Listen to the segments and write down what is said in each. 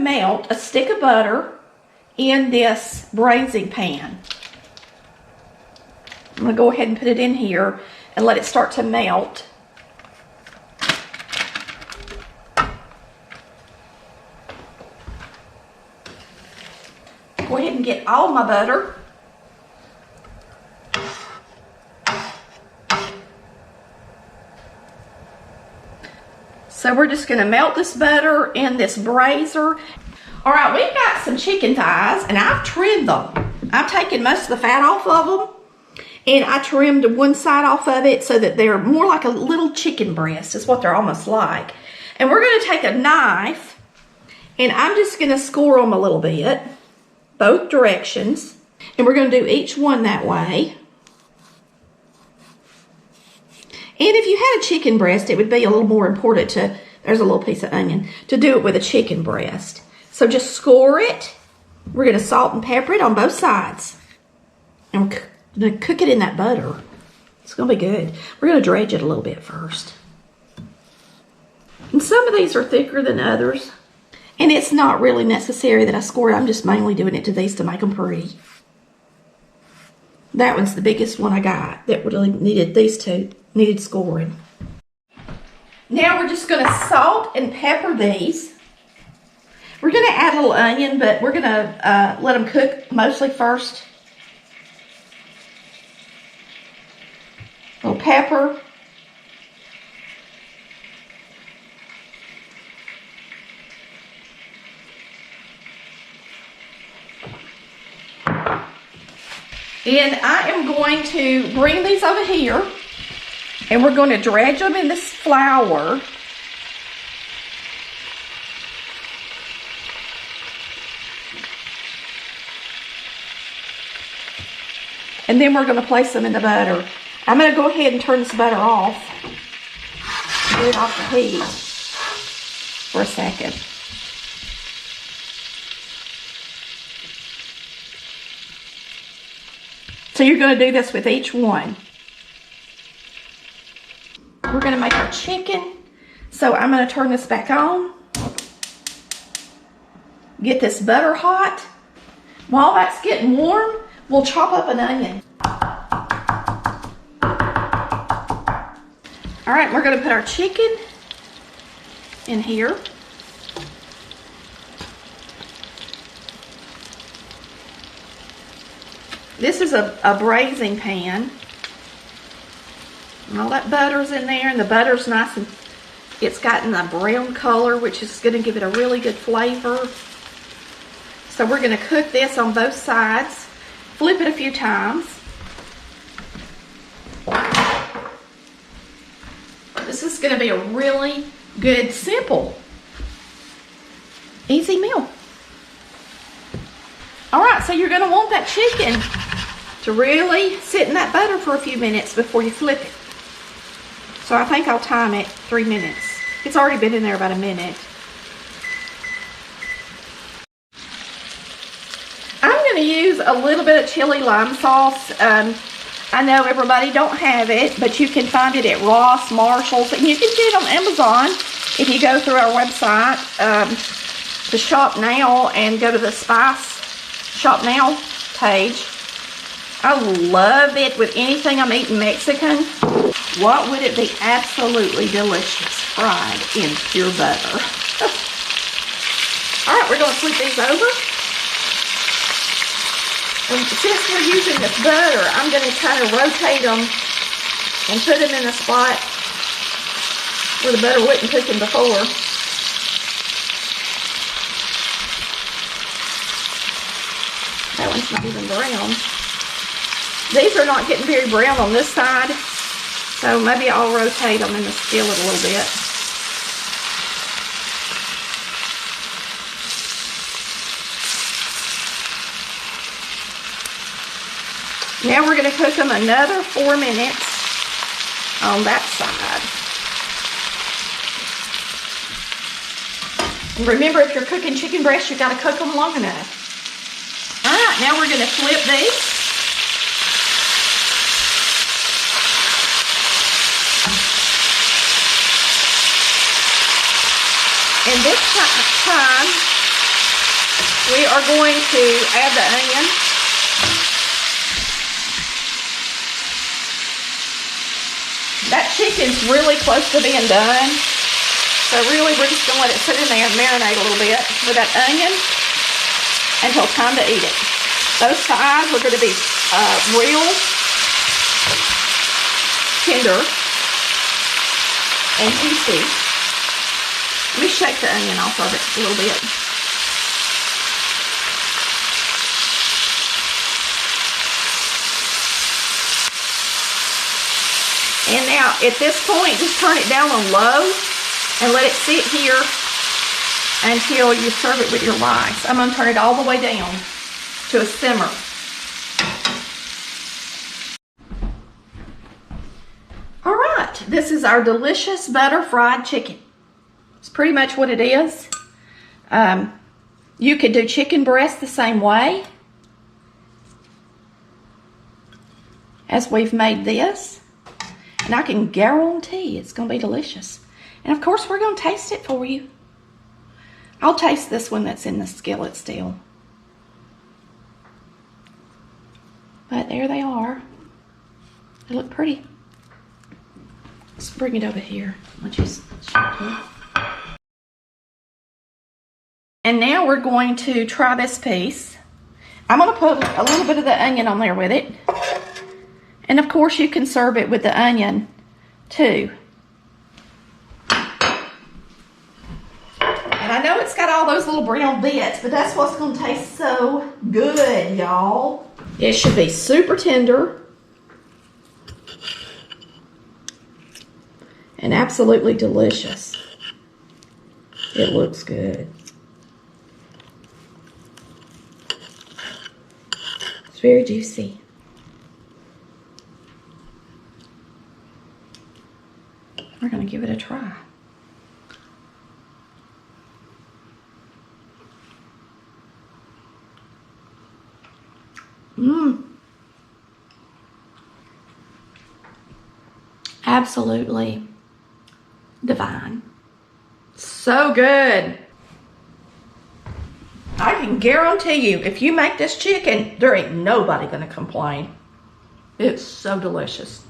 melt a stick of butter in this braising pan. I'm going to go ahead and put it in here and let it start to melt. Go ahead and get all my butter. So we're just going to melt this butter in this braiser. All right, we've got some chicken thighs, and I've trimmed them. I've taken most of the fat off of them, and I trimmed one side off of it so that they're more like a little chicken breast is what they're almost like. And we're going to take a knife, and I'm just going to score them a little bit, both directions, and we're going to do each one that way. And if you had a chicken breast, it would be a little more important to, there's a little piece of onion, to do it with a chicken breast. So just score it. We're going to salt and pepper it on both sides. And we're going to cook it in that butter. It's going to be good. We're going to dredge it a little bit first. And some of these are thicker than others. And it's not really necessary that I score it. I'm just mainly doing it to these to make them pretty. That one's the biggest one I got that really needed, these two needed scoring. Now we're just going to salt and pepper these. We're going to add a little onion, but we're going to let them cook mostly first. A little pepper. And I am going to bring these over here, and we're going to dredge them in this flour. And then we're going to place them in the butter. I'm going to go ahead and turn this butter off. Get it off the heat for a second. So you're going to do this with each one. We're going to make our chicken. So I'm going to turn this back on. Get this butter hot. While that's getting warm, we'll chop up an onion. All right, we're going to put our chicken in here. This is a braising pan. And all that butter's in there, and the butter's nice and it's gotten a brown color, which is going to give it a really good flavor. So we're going to cook this on both sides. Flip it a few times. This is going to be a really good, simple, easy meal. All right, so you're going to want that chicken to really sit in that butter for a few minutes before you flip it. So I think I'll time it 3 minutes. It's already been in there about a minute. I'm going to use a little bit of chili lime sauce. I know everybody don't have it, but you can find it at Ross, Marshall's, and you can get it on Amazon if you go through our website to shop now and go to the Spice Shop Now page. I love it with anything I'm eating Mexican. What would it be absolutely delicious fried in pure butter? All right, we're going to flip these over. And since we're using this butter, I'm going to kind of rotate them and put them in a spot where the butter wasn't cooking before. That one's not even brown. These are not getting very brown on this side, so maybe I'll rotate them in the skillet a little bit. Now we're going to cook them another 4 minutes on that side. And remember, if you're cooking chicken breast, you've got to cook them long enough. All right, now we're going to flip these. And this time, are going to add the onion. That chicken's really close to being done. So really, we're just gonna let it sit in there and marinate a little bit with that onion until it's time to eat it. Those thighs are gonna be real tender and juicy. Let me shake the onion off of it a little bit. And now, at this point, just turn it down on low and let it sit here until you serve it with your rice. I'm going to turn it all the way down to a simmer. All right, this is our delicious butter fried chicken. It's pretty much what it is. You could do chicken breast the same way as we've made this. And I can guarantee it's going to be delicious. And of course, we're going to taste it for you. I'll taste this one that's in the skillet still. But there they are. They look pretty. Let's bring it over here. Let you show it. And now we're going to try this piece. I'm going to put a little bit of the onion on there with it. And of course, you can serve it with the onion too. And I know it's got all those little brown bits, but that's what's going to taste so good, y'all. It should be super tender and absolutely delicious. It looks good. It's very juicy. We're going to give it a try. Absolutely divine. So good. I can guarantee you, if you make this chicken, there ain't nobody going to complain. It's so delicious.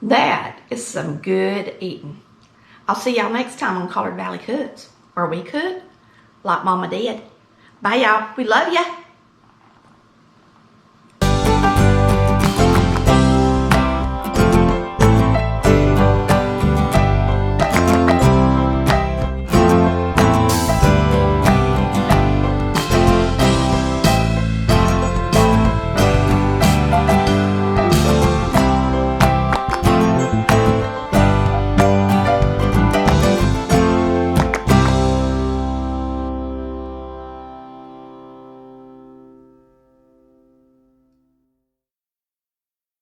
That is some good eating. I'll see y'all next time on Collard Valley Cooks, where we cook like Mama did. Bye, y'all. We love ya.